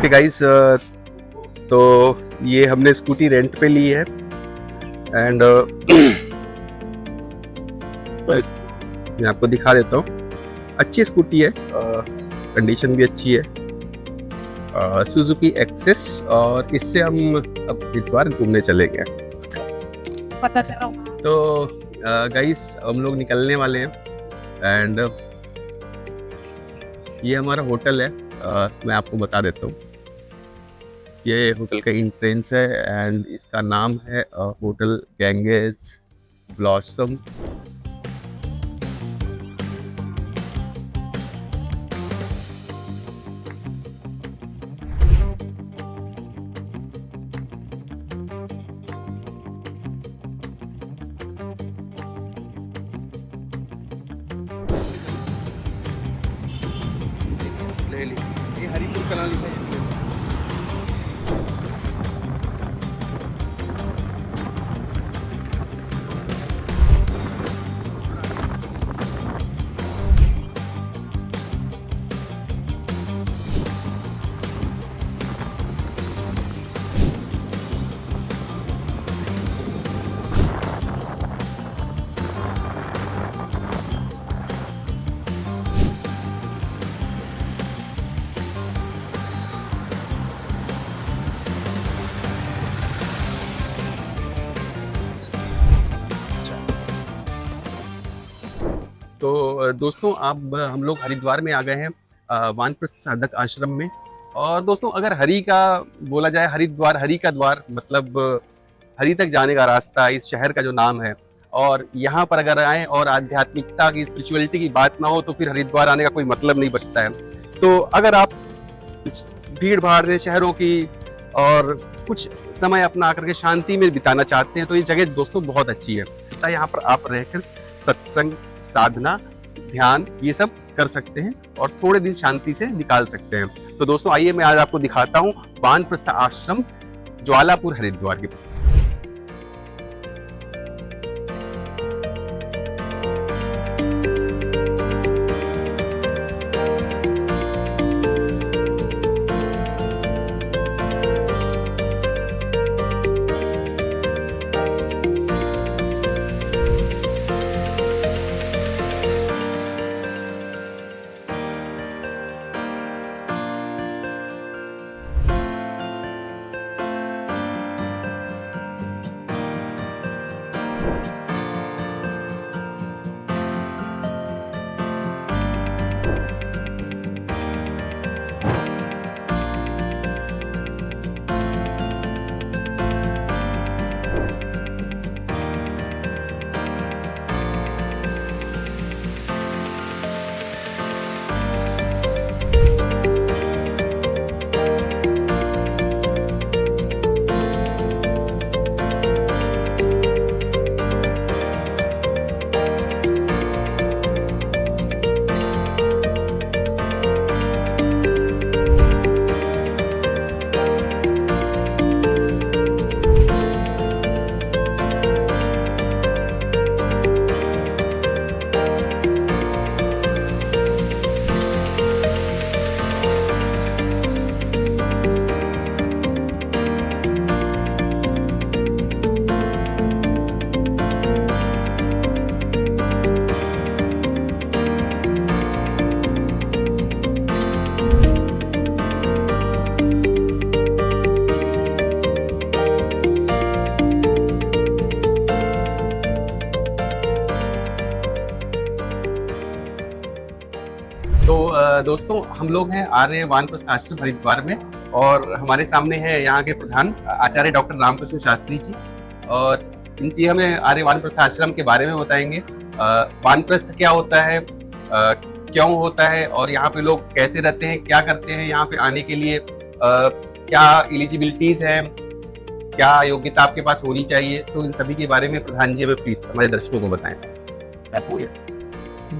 Guys, तो ये हमने स्कूटी रेंट पे ली है एंड मैं आपको दिखा देता हूँ। अच्छी स्कूटी है, कंडीशन भी अच्छी है, सुजुकी एक्सेस। और इससे हम अब हरिद्वार घूमने चले गए। पता चला। तो गाइस हम लोग निकलने वाले हैं एंड ये हमारा होटल है। मैं आपको बता देता हूँ, ये होटल का एंट्रेंस है एंड इसका नाम है होटल गैंगेज ब्लॉसम। ये हरिपुर कला लिखा है। तो दोस्तों अब हम लोग हरिद्वार में आ गए हैं, वानप्रस्थ साधक आश्रम में। और दोस्तों अगर हरि का बोला जाए, हरिद्वार हरि का द्वार, मतलब हरि तक जाने का रास्ता इस शहर का जो नाम है। और यहाँ पर अगर आए और आध्यात्मिकता की, स्पिरिचुअलिटी की बात ना हो तो फिर हरिद्वार आने का कोई मतलब नहीं बचता है। तो अगर आप भीड़ भाड़ शहरों की और कुछ समय अपना आकर के शांति में बिताना चाहते हैं तो ये जगह दोस्तों बहुत अच्छी है। यहाँ पर आप रहकर सत्संग, साधना, ध्यान ये सब कर सकते हैं और थोड़े दिन शांति से निकाल सकते हैं। तो दोस्तों आइए मैं आज आपको दिखाता हूँ वानप्रस्थ आश्रम ज्वालापुर हरिद्वार के। तो दोस्तों हम लोग हैं आर्य वानप्रस्थ आश्रम हरिद्वार में और हमारे सामने है यहाँ के प्रधान आचार्य डॉक्टर रामकृष्ण शास्त्री जी। और इनसे हमें आर्य वानप्रस्थ आश्रम के बारे में बताएंगे। वानप्रस्थ क्या होता है, क्यों होता है और यहाँ पे लोग कैसे रहते हैं, क्या करते हैं यहाँ पे आने के लिए, क्या एलिजिबिलिटीज है, क्या योग्यता आपके पास होनी चाहिए। तो इन सभी के बारे में प्रधान जी हमें प्लीज हमारे दर्शकों को बताएं।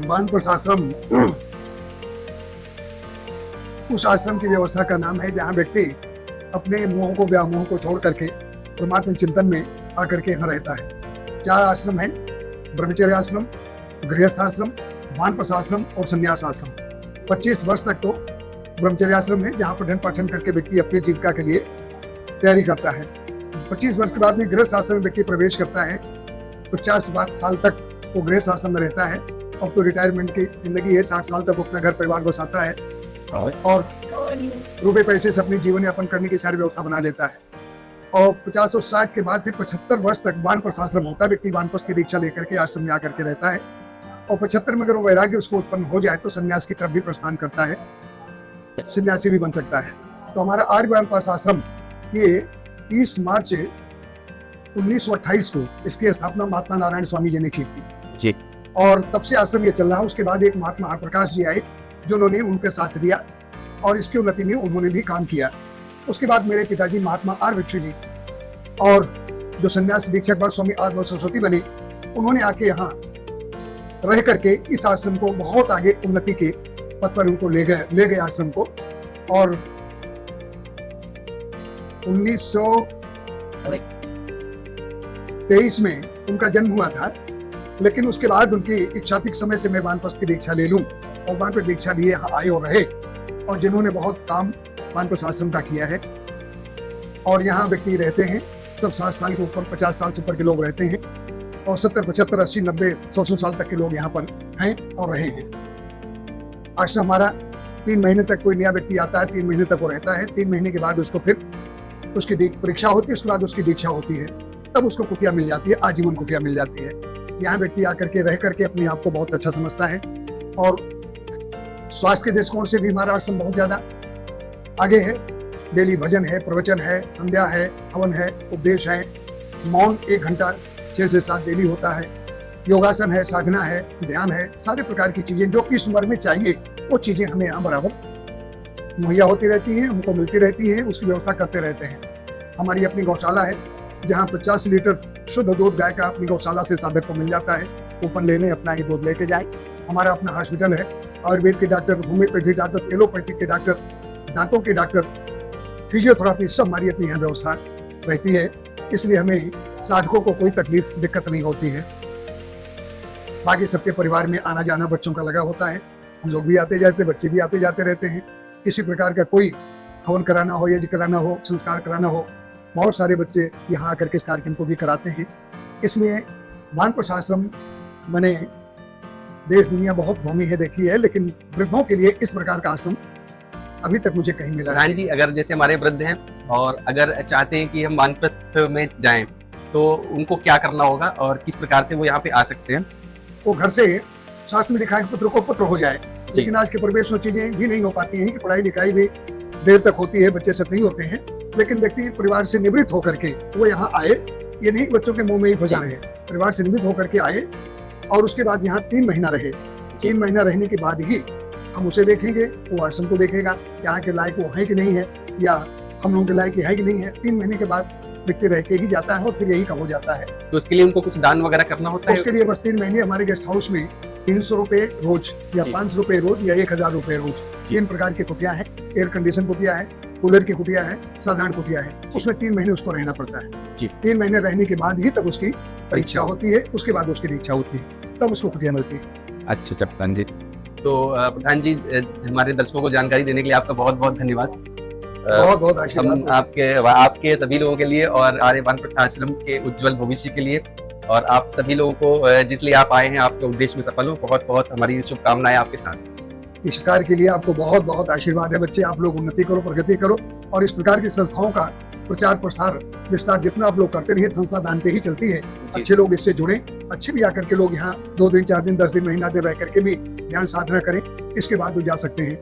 वानप्रस्थ आश्रम उस आश्रम की व्यवस्था का नाम है जहाँ व्यक्ति अपने मोह को, व्यामोह को छोड़ करके परमात्मा चिंतन में आकर के यहाँ रहता है। 4 आश्रम हैं: ब्रह्मचर्य आश्रम, गृहस्थ आश्रम, वानप्रस्थ आश्रम और संन्यास आश्रम। 25 वर्ष तक तो ब्रह्मचर्य आश्रम है जहाँ पठन पाठन करके व्यक्ति अपनी जीविका के लिए तैयारी करता है। 25 वर्ष के बाद में गृहस्थ आश्रम में व्यक्ति प्रवेश करता है। 50 साल तक वो गृहस्थ आश्रम में रहता है। अब तो रिटायरमेंट की जिंदगी है, 60 साल तक वो अपना घर परिवार बसाता है और रुपए पैसे से अपनी जीवन यापन करने की सारी व्यवस्था बना लेता है। और 50 और 60 के बाद फिर 75 वर्ष तक वानप्रस्थ आश्रम होता है। व्यक्ति वानप्रस्थ की दीक्षा लेकर के आश्रम में आकर के रहता है और 75 में अगर वो वैराग्य उसको उत्पन्न हो जाए तो संन्यास की तरफ भी प्रस्थान करता है, सन्यासी भी बन सकता है। तो हमारा आर्य वानप्रस्थ आश्रम ये 30 मार्च 1928 को इसकी स्थापना महात्मा नारायण स्वामी जी ने की थी जी। और तब से आश्रम ये चल रहा है। उसके बाद एक महात्मा हर प्रकाश जी आए जिन्होंने उनके साथ दिया और इसकी उन्नति में उन्होंने भी काम किया। उसके बाद मेरे पिताजी महात्मा आर भिक्षु जी और जो संन्यास दीक्षक बाद स्वामी आत्मा सरस्वती बने, उन्होंने आके यहाँ रह करके इस आश्रम को बहुत आगे उन्नति के पथ पर उनको ले गए आश्रम को। और 1923 में उनका जन्म हुआ था, लेकिन उसके बाद उनकी इच्छा थी समय से मैं वानप्रस्थ की दीक्षा ले लूं और वानप्रस्थ दीक्षा लिए यहाँ आए और रहे और जिन्होंने बहुत काम वानप्रस्थ आश्रम का किया है। और यहाँ व्यक्ति रहते हैं सब 60 साल के ऊपर, 50 साल से ऊपर के लोग रहते हैं और 70, 75, 80, 90, 100 साल तक के लोग यहाँ पर हैं और रहे हैं। आश्रम हमारा 3 महीने तक कोई नया व्यक्ति आता है, 3 महीने तक वो रहता है। 3 महीने के बाद उसको फिर उसकी परीक्षा होती है, उसके बाद उसकी दीक्षा होती है, तब उसको कुटिया मिल जाती है, आजीवन कुटिया मिल जाती है। यहाँ व्यक्ति आकर के रह करके अपने आप को बहुत अच्छा समझता है और स्वास्थ्य के दृष्टिकोण से भी हमारा आश्रम बहुत ज्यादा आगे है। डेली भजन है, प्रवचन है, संध्या है, हवन है, उपदेश है, मौन 1 घंटा 6 से 7 डेली होता है, योगासन है, साधना है, ध्यान है, सारे प्रकार की चीजें जो इस उम्र में चाहिए वो चीजें हमें यहाँ बराबर मुहैया होती रहती हैं, हमको मिलती रहती हैं, उसकी व्यवस्था करते रहते हैं। हमारी अपनी गौशाला है जहाँ 50 लीटर शुद्ध दूध गाय का अपनी गौशाला से साधक को मिल जाता है। कूपन ले लें, अपना ही दूध लेके जाए। हमारा अपना हॉस्पिटल है, आयुर्वेद के डॉक्टर, होम्योपैथी डॉक्टर, एलोपैथिक के डॉक्टर, दांतों के डॉक्टर, फिजियोथेरापी, सब हमारी अपनी यहाँ व्यवस्था रहती है। इसलिए हमें साधकों को कोई तकलीफ दिक्कत नहीं होती है। बाकी सबके परिवार में आना जाना बच्चों का लगा होता है, हम लोग भी आते जाते, बच्चे भी आते जाते रहते हैं। किसी प्रकार का कोई हवन कराना हो, यज्ञ कराना हो, संस्कार कराना हो, बहुत सारे बच्चे यहाँ आकर के इस कार्यक्रम को भी कराते हैं। इसलिए वानप्रस्थ आश्रम मैंने देश दुनिया बहुत भूमि है देखी है, लेकिन वृद्धों के लिए इस प्रकार का आश्रम अभी तक मुझे कहीं मिला प्रधान जी, अगर जैसे हमारे वृद्ध हैं और अगर चाहते हैं कि हम वानप्रस्थ में जाएं तो उनको क्या करना होगा और किस प्रकार से वो यहाँ पे आ सकते हैं? वो घर से शास्त्र में लिखा है कि पुत्र को पुत्र हो जाए, लेकिन आज के परिवेश में चीजें भी नहीं हो पाती हैं कि पढ़ाई लिखाई भी देर तक होती है, बच्चे सब नहीं होते हैं। लेकिन व्यक्ति परिवार से निवृत्त होकर के वो यहाँ आए, ये नहीं कि बच्चों के मुंह में ही फंसा रहे, परिवार से निवृत्त होकर के आए और उसके बाद यहाँ 3 महीना रहे। 3 महीना रहने के बाद ही हम उसे देखेंगे, वो आश्रम को देखेगा, यहाँ के लायक वो है कि नहीं है या हम लोगों के लायक है कि नहीं है। 3 महीने के बाद व्यक्ति रह के ही जाता है और फिर यही का हो जाता है। तो उसके लिए उनको कुछ दान वगैरह करना होता है? उसके लिए बस 3 महीने हमारे गेस्ट हाउस में 300 रुपए रोज या 500 रुपए रोज या 1000 रुपए रोज, 3 प्रकार की कुटिया है। एयर कंडीशन कुटिया है, कूलर की कुटिया है, साधारण कुटिया है। उसमें 3 महीने उसको रहना पड़ता है। 3 महीने रहने के बाद ही तब उसकी परीक्षा होती है, उसके बाद उसकी दीक्षा होती है, तब उसको कुटिया मिलती है। अच्छा प्रधान जी, तो प्रधान जी हमारे दर्शकों को जानकारी देने के लिए आपका बहुत बहुत धन्यवाद। बहुत बहुत आशीर्वाद हम आपके सभी लोगों के लिए और आर्य वानप्रस्थ आश्रम के उज्जवल भविष्य के लिए और आप सभी लोगों को जिसलिए आप आए हैं आपके उद्देश्य में सफल हो, बहुत बहुत हमारी शुभकामनाएं आपके साथ। इस कार्य के लिए आपको बहुत बहुत आशीर्वाद है बच्चे। आप लोग उन्नति करो, प्रगति करो और इस प्रकार की संस्थाओं का प्रचार प्रसार विस्तार जितना आप लोग करते रहिए, संस्था दान पे ही चलती है। अच्छे लोग इससे जुड़े, अच्छे भी आकर के लोग यहाँ 2 दिन, 4 दिन, 10 दिन, महीना दिन रह करके भी ध्यान साधना करें, इसके बाद वो जा सकते हैं।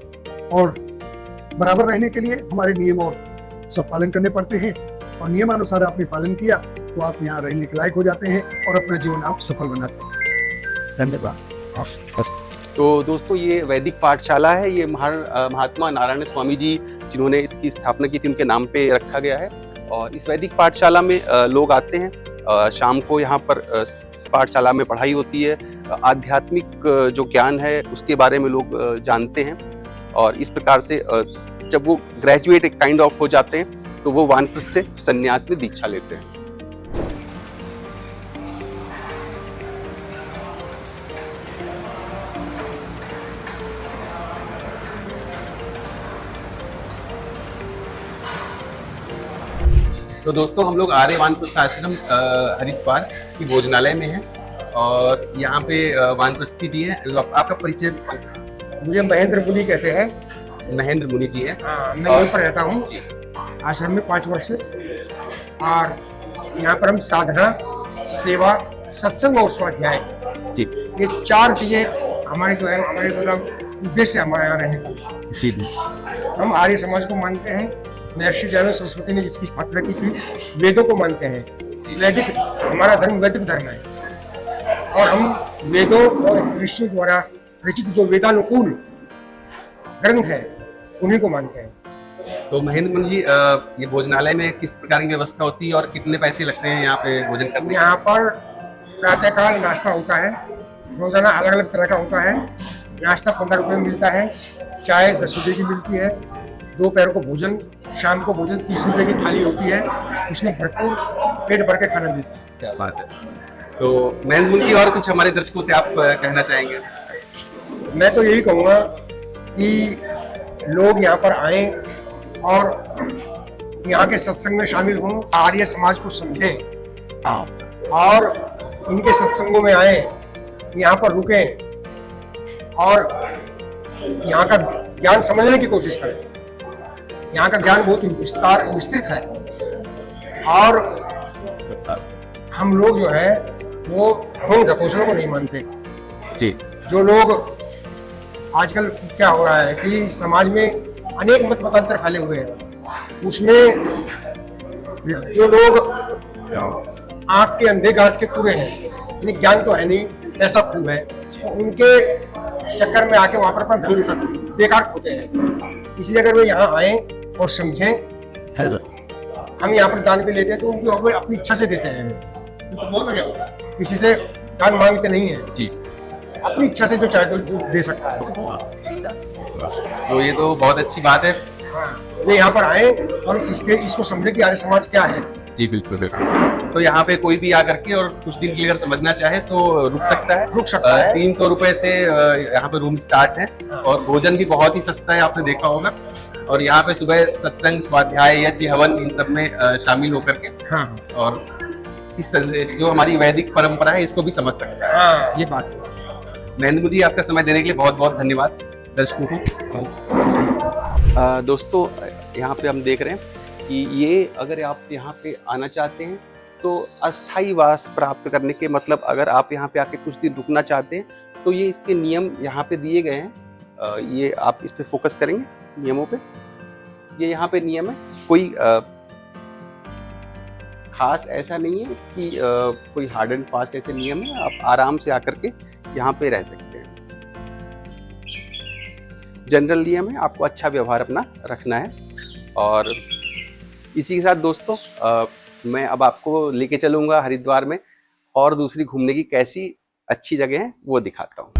और बराबर रहने के लिए हमारे नियम और सब पालन करने पड़ते हैं और नियमानुसार आपने पालन किया तो आप यहाँ रहने के लायक हो जाते हैं और अपना जीवन आप सफल बनाते हैं। धन्यवाद। तो दोस्तों, ये वैदिक पाठशाला है, ये महात्मा नारायण स्वामी जी जिन्होंने इसकी स्थापना की थी उनके नाम पे रखा गया है। और इस वैदिक पाठशाला में लोग आते हैं, शाम को यहाँ पर पाठशाला में पढ़ाई होती है, आध्यात्मिक जो ज्ञान है उसके बारे में लोग जानते हैं। और इस प्रकार से जब वो ग्रेजुएट एक काइंड ऑफ हो जाते हैं तो वो वानप्रस्थ से संन्यास में दीक्षा लेते हैं। तो दोस्तों हम लोग आर्य वानप्रस्थ आश्रम हरिद्वार की भोजनालय में हैं और यहाँ पे वानप्रस्थी जी हैं। आपका परिचय? मुझे महेंद्र मुनि कहते हैं। महेंद्र मुनि जी हैं। मैं यहीं पर रहता हूँ आश्रम में 5 वर्ष से। और यहाँ पर हम साधना, सेवा, सत्संग और स्वाध्याय, जी, ये 4 चीजें हमारे जो है हमारे मतलब उद्देश्य हमारे यहाँ रहने का। जी, हम आर्य समाज को मानते हैं। महर्षि दयानंद सरस्वती ने जिसकी स्थापना की थी, वेदों को मानते हैं। वैदिक, हमारा धर्म वैदिक धर्म है और हम वेदों और ऋषियों द्वारा रचित जो वेदानुकूल ग्रंथ है उन्हीं को मानते हैं। तो महेंद्र मुनि जी, ये भोजनालय में किस प्रकार की व्यवस्था होती है और कितने पैसे लगते हैं यहाँ पे भोजन करने? यहाँ पर प्रातःकाल नाश्ता होता है, रोजाना अलग अलग तरह का होता है। नाश्ता 15 रुपये में मिलता है, चाय 10 रुपये की मिलती है, दोपहर को भोजन, शाम को भोजन 30 रुपये की थाली होती है। उसमें भरपूर पेट भर के खाना देते हैं। क्या बात है। तो महेंद्र मुनि जी, और कुछ हमारे दर्शकों से आप कहना चाहेंगे? मैं तो यही कहूँगा कि लोग यहाँ पर आए और यहाँ के सत्संग में शामिल हों, आर्य समाज को समझें और इनके सत्संगों में आए, यहाँ पर रुकें और यहाँ का ज्ञान समझने की कोशिश करें। यहाँ का ज्ञान बहुत विस्तृत है और हम लोग जो है वो ढोंग ढकोसलों को नहीं मानते। जी, जो लोग आजकल क्या हो रहा है कि समाज में अनेक मत मतांतर फैले हुए हैं, उसमें जो लोग आंख के अंधे गांठ के पूरे हैं, यानी ज्ञान तो है नहीं, ऐसा खूब है, तो उनके चक्कर में आके वहां पर अपना धन बेकार खोते हैं। इसलिए अगर वे यहाँ आए और समझें, हम यहाँ पर दान भी लेते हैं तो उनकी अपनी इच्छा से देते हैं। तो बहुत बढ़िया होता है, किसी से दान मांगते नहीं है जी, अपनी इच्छा से जो चाहे तो जो दे सकता है। तो ये तो बहुत अच्छी बात है। वे यहाँ पर आए और इसको समझे कि आर्य समाज क्या है। जी बिल्कुल बिल्कुल। तो यहाँ पे कोई भी आकर के और कुछ दिन के लिए अगर समझना चाहे तो रुक सकता है। 300 रुपए से यहाँ पे रूम स्टार्ट है और भोजन भी बहुत ही सस्ता है, आपने देखा होगा। और यहाँ पे सुबह सत्संग, स्वाध्याय, यज्ञ, हवन इन सब में शामिल होकर के और इस जो हमारी वैदिक परंपरा है इसको भी समझ सकता है। ये बात है। महेंद्र मुनि जी, आपका समय देने के लिए बहुत बहुत धन्यवाद। दर्शकों को दोस्तों, यहाँ पे हम देख रहे हैं कि ये अगर आप यहाँ पे आना चाहते हैं तो अस्थायी वास प्राप्त करने के मतलब अगर आप यहाँ पे आके कुछ दिन रुकना चाहते हैं तो ये इसके नियम यहाँ पे दिए गए हैं। ये आप इस पे फोकस करेंगे नियमों पे। ये यहाँ पे नियम है, कोई खास ऐसा नहीं है कि कोई हार्ड एंड फास्ट ऐसे नियम है। आप आराम से आकर के यहाँ पे रह सकते हैं। जनरल नियम है, आपको अच्छा व्यवहार अपना रखना है। और इसी के साथ दोस्तों, मैं अब आपको लेके चलूंगा हरिद्वार में और दूसरी घूमने की कैसी अच्छी जगह है वो दिखाता हूँ।